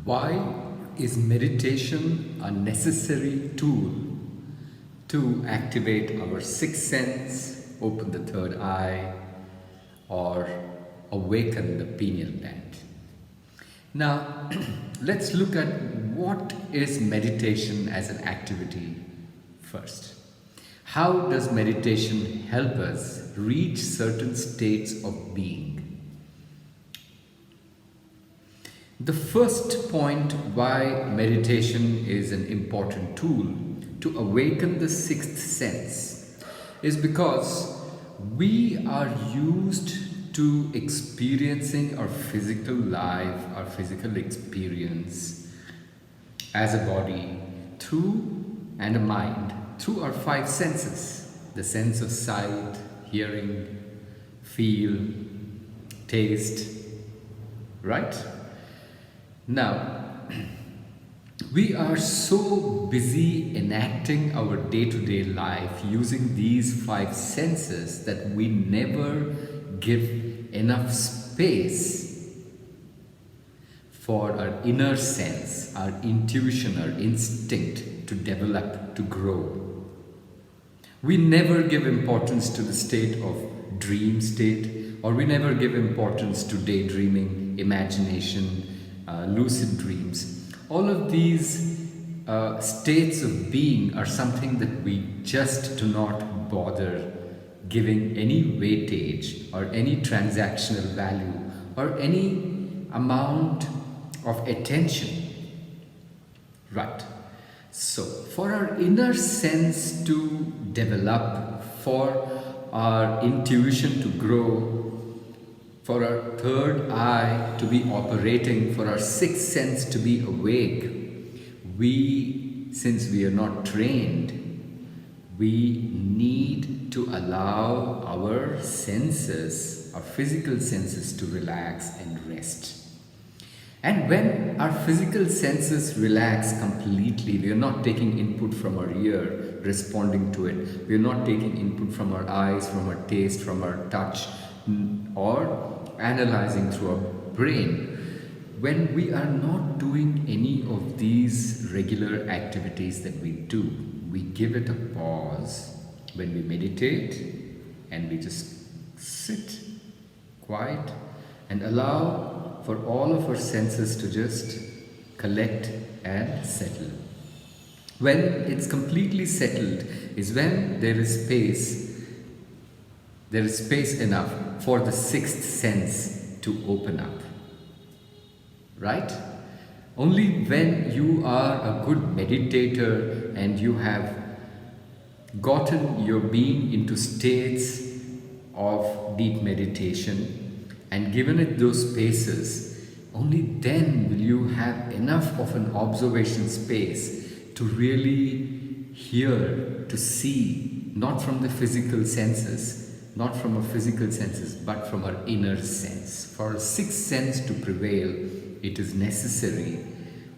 Why is meditation a necessary tool to activate our sixth sense, open the third eye, or awaken the pineal gland? Now, let's look at what is meditation as an activity first. How does meditation help us reach certain states of being? The first point why meditation is an important tool to awaken the sixth sense is because we are used to experiencing our physical life, our physical experience as a body and a mind through our five senses. The sense of sight, hearing, feel, taste, right? Now, we are so busy enacting our day-to-day life using these five senses that we never give enough space for our inner sense, our intuition, our instinct to develop, to grow. We never give importance to the state of dream state, or we never give importance to daydreaming, imagination, lucid dreams. All of these states of being are something that we just do not bother giving any weightage or any transactional value or any amount of attention. Right. So, for our inner sense to develop, for our intuition to grow, for our third eye to be operating, for our sixth sense to be awake, since we are not trained, we need to allow our senses, our physical senses, to relax and rest. And when our physical senses relax completely, we are not taking input from our ear, responding to it. We are not taking input from our eyes, from our taste, from our touch, or analyzing through our brain. When we are not doing any of these regular activities that we do, we give it a pause. When we meditate and we just sit quiet and allow for all of our senses to just collect and settle. When it's completely settled is when there is space enough for the sixth sense to open up. Right? Only when you are a good meditator and you have gotten your being into states of deep meditation and given it those spaces, only then will you have enough of an observation space to really hear, to see, not from the physical senses, not from our physical senses, but from our inner sense. For our sixth sense to prevail, it is necessary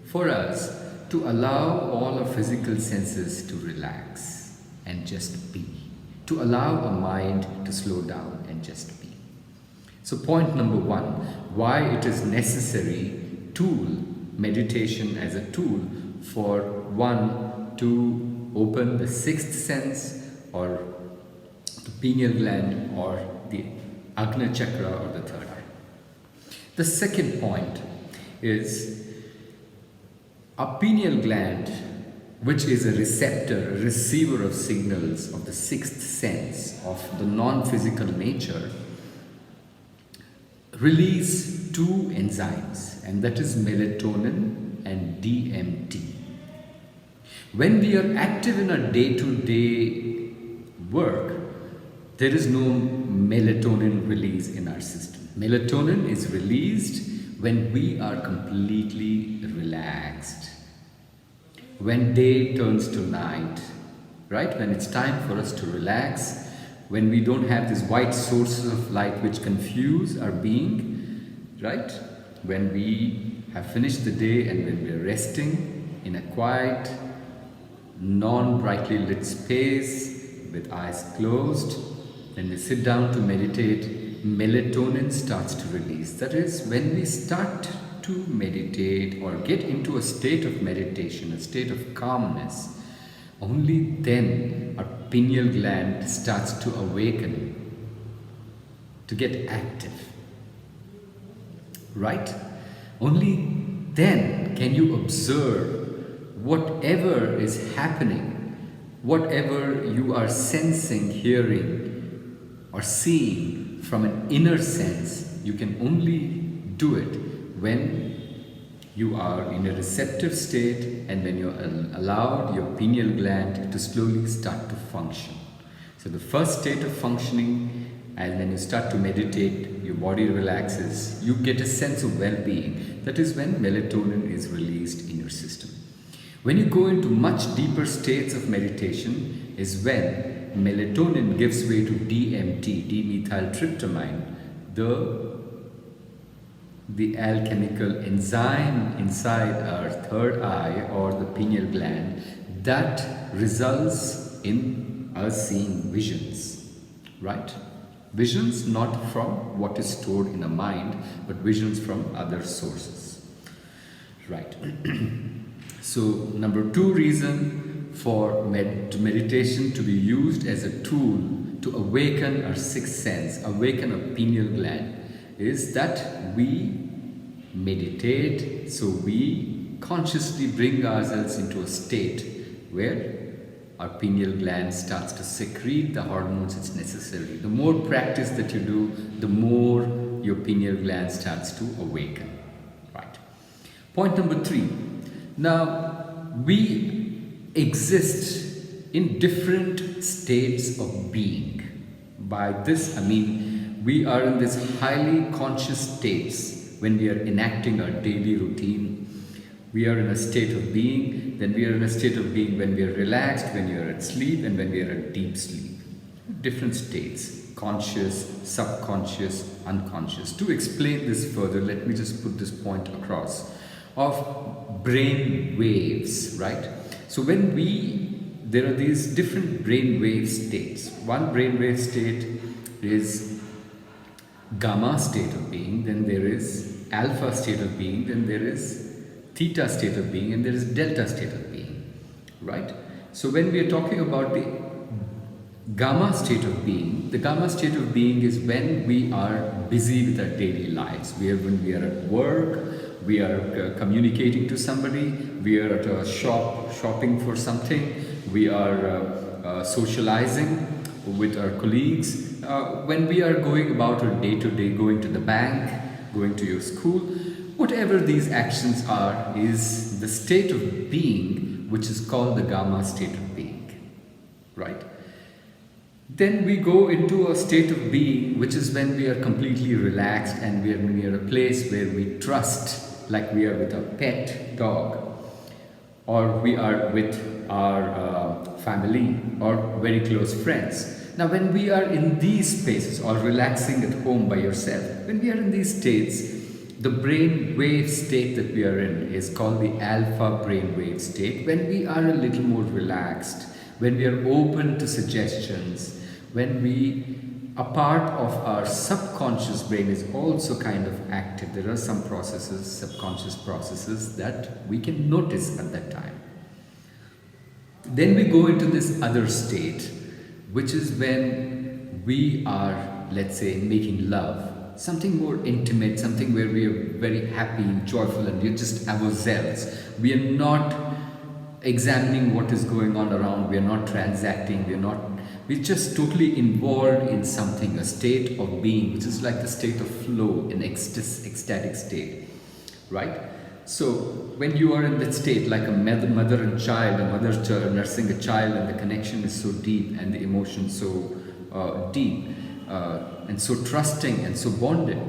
for us to allow all our physical senses to relax and just be, to allow our mind to slow down and just be. So point number one, why it is necessary meditation as a tool for one to open the sixth sense or the pineal gland or the Agna chakra or the third eye. The second point is our pineal gland, which is a receptor, a receiver of signals of the sixth sense of the non-physical nature, release two enzymes, and that is melatonin and DMT. When we are active in our day-to-day work, there is no melatonin release in our system. Melatonin is released when we are completely relaxed. When day turns to night, right? When it's time for us to relax, when we don't have these white sources of light which confuse our being, right? When we have finished the day and when we're resting in a quiet, non-brightly lit space with eyes closed, when we sit down to meditate, melatonin starts to release. That is, when we start to meditate or get into a state of meditation, a state of calmness, only then our pineal gland starts to awaken, to get active. Right? Only then can you observe whatever is happening, whatever you are sensing, hearing, or seeing from an inner sense. You can only do it when you are in a receptive state and when you allowed your pineal gland to slowly start to function. So the first state of functioning, and when you start to meditate, your body relaxes, you get a sense of well-being. That is when melatonin is released in your system. When you go into much deeper states of meditation is when melatonin gives way to DMT, dimethyltryptamine, the alchemical enzyme inside our third eye or the pineal gland that results in us seeing visions, right? Visions not from what is stored in the mind, but visions from other sources, right? So number 2 reason for meditation to be used as a tool to awaken our sixth sense, awaken our pineal gland, is that we meditate, so we consciously bring ourselves into a state where our pineal gland starts to secrete the hormones it's necessary. The more practice that you do, the more your pineal gland starts to awaken. Right. Point number 3. Now, we exist in different states of being. By this, I mean we are in this highly conscious states when we are enacting our daily routine. We are in a state of being, then we are in a state of being when we are relaxed, when we are at sleep, and when we are at deep sleep. Different states, conscious, subconscious, unconscious. To explain this further, let me just put this point across of brain waves, right? So when there are these different brain wave states. One brain wave state is gamma state of being, then there is alpha state of being, then there is theta state of being, and there is delta state of being, right? So when we are talking about the gamma state of being, the gamma state of being is when we are busy with our daily lives. When we are at work, we are communicating to somebody, we are at a shop shopping for something, we are socializing with our colleagues, when we are going about our day-to-day, going to the bank, going to your school, whatever these actions are is the state of being which is called the gamma state of being, right? Then we go into a state of being which is when we are completely relaxed and we are near a place where we trust, like we are with a pet dog, or we are with our family or very close friends. Now when we are in these spaces or relaxing at home by yourself, when we are in these states, the brain wave state that we are in is called the alpha brain wave state. When we are a little more relaxed, when we are open to suggestions, when a part of our subconscious brain is also kind of active. There are some processes, subconscious processes that we can notice at that time. Then we go into this other state, which is when we are, let's say, making love. Something more intimate, something where we are very happy, joyful, and we are just ourselves. We are not examining what is going on around. We are not transacting. We're just totally involved in something, a state of being, which is like the state of flow, an ecstatic state, right? So when you are in that state, like a mother and child, a mother nursing a child, and the connection is so deep and the emotion so deep, and so trusting and so bonded.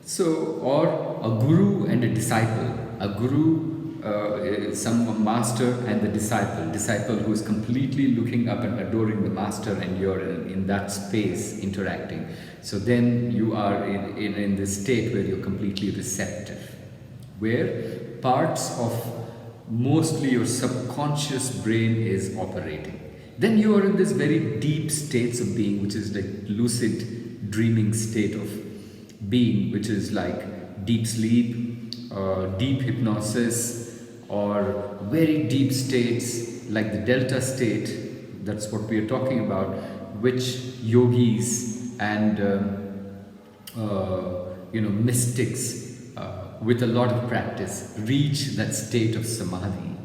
So, or a guru and a disciple. A guru, some master and the disciple who is completely looking up and adoring the master, and you're in that space interacting. So then you are in this state where you're completely receptive, where parts of mostly your subconscious brain is operating. Then you are in this very deep states of being, which is like lucid dreaming state of being, which is like deep sleep, deep hypnosis, or very deep states like the delta state. That's what we are talking about, which yogis and mystics with a lot of practice reach that state of samadhi,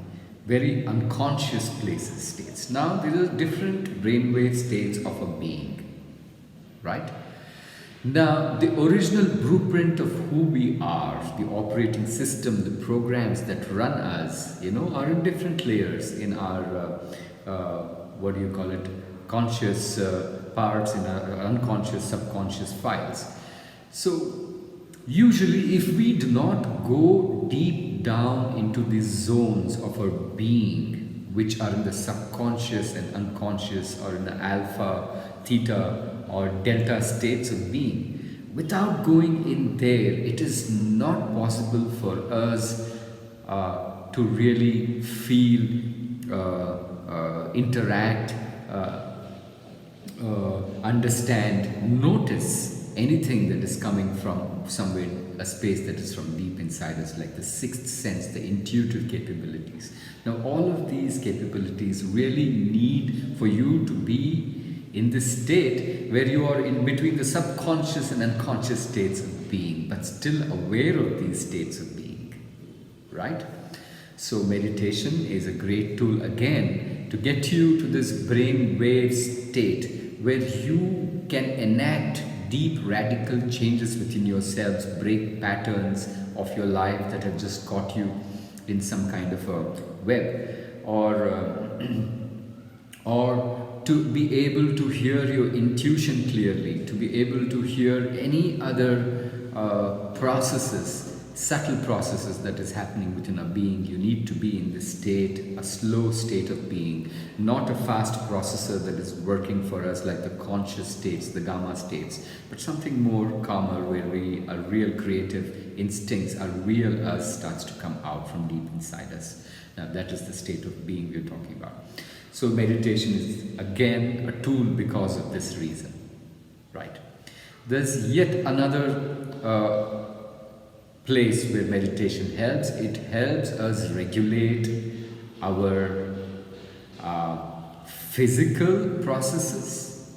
very unconscious places states. Now these are different brainwave states of a being, right? Now the original blueprint of who we are, the operating system, the programs that run us, are in different layers in our conscious parts, in our unconscious, subconscious files. So usually if we do not go deep down into these zones of our being, which are in the subconscious and unconscious, or in the alpha, theta or delta states of being, without going in there, it is not possible for us to really feel, interact, understand, notice anything that is coming from somewhere, a space that is from deep inside us, like the sixth sense, the intuitive capabilities. Now all of these capabilities really need for you to be in this state where you are in between the subconscious and unconscious states of being, but still aware of these states of being, right? So meditation is a great tool again to get you to this brain wave state where you can enact deep radical changes within yourselves, break patterns of your life that have just caught you in some kind of a web, or to be able to hear your intuition clearly, to be able to hear any other processes, subtle processes that is happening within a being. You need to be in this state, a slow state of being, not a fast processor that is working for us like the conscious states, the gamma states, but something more calmer where our real creative instincts, our real us starts to come out from deep inside us. Now that is the state of being we're talking about. So meditation is again a tool because of this reason, right? There's yet another place where meditation helps. It helps us regulate our physical processes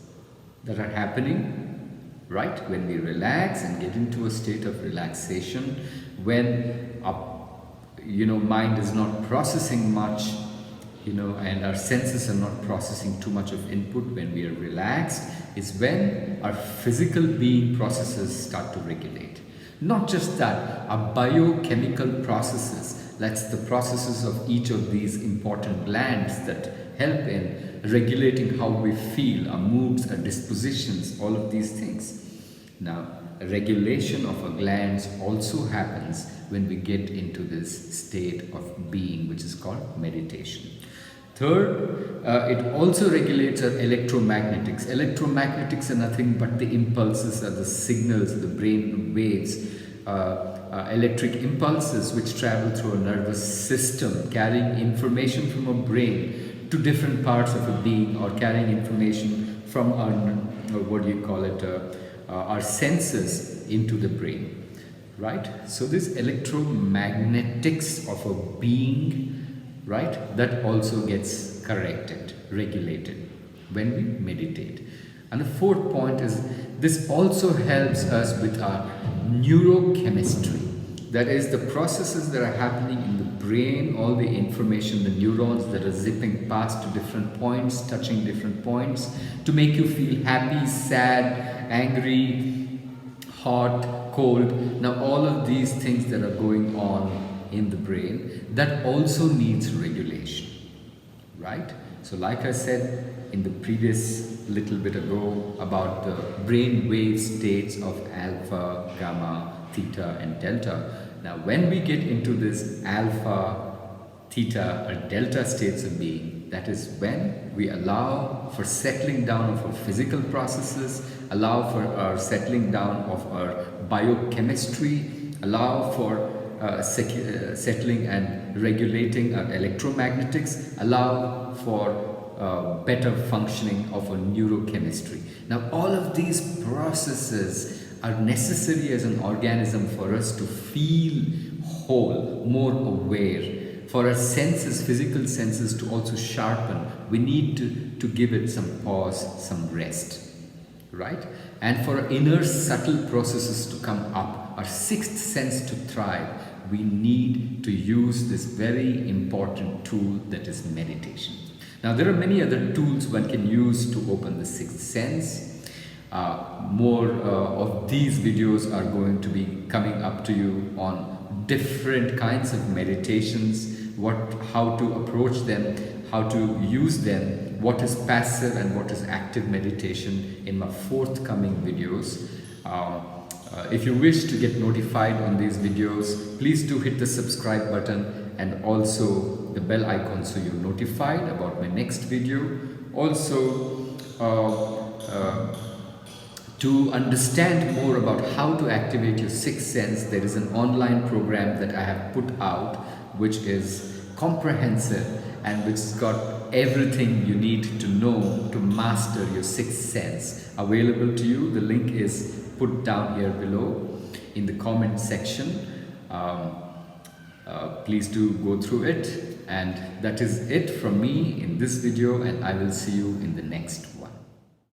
that are happening, right? When we relax and get into a state of relaxation, when our mind is not processing much, and our senses are not processing too much of input, when we are relaxed is when our physical being processes start to regulate. Not just that, our biochemical processes, that's the processes of each of these important glands that help in regulating how we feel, our moods, our dispositions, all of these things. Now, regulation of our glands also happens when we get into this state of being, which is called meditation. Third, it also regulates our electromagnetics. Electromagnetics are nothing but the impulses, are the signals, the brain waves, electric impulses which travel through our nervous system, carrying information from our brain to different parts of a being, or carrying information from our, our senses into the brain, right? So this electromagnetics of a being, right, that also gets corrected, regulated when we meditate. And the fourth point is this also helps us with our neurochemistry. That is the processes that are happening in the brain, all the information, the neurons that are zipping past to different points, touching different points to make you feel happy, sad, angry, hot, cold. Now all of these things that are going on in the brain, that also needs regulation, right? So like I said in the previous little bit ago about the brain wave states of alpha, gamma, theta and delta. Now when we get into this alpha, theta or delta states of being, that is when we allow for settling down of our physical processes, allow for our settling down of our biochemistry, allow for settling and regulating our electromagnetics, allow for better functioning of a neurochemistry. Now, all of these processes are necessary as an organism for us to feel whole, more aware. For our senses, physical senses, to also sharpen, we need to give it some pause, some rest. Right? And for our inner subtle processes to come up, our sixth sense to thrive, we need to use this very important tool that is meditation. Now, there are many other tools one can use to open the sixth sense. More of these videos are going to be coming up to you on different kinds of meditations, how to approach them, how to use them, what is passive and what is active meditation in my forthcoming videos. If you wish to get notified on these videos, please do hit the subscribe button and also the bell icon so you're notified about my next video. Also, to understand more about how to activate your sixth sense, there is an online program that I have put out which is comprehensive and which has got everything you need to know to master your sixth sense available to you. The link is put down here below in the comment section. Please do go through it, and that is it from me in this video, and I will see you in the next one.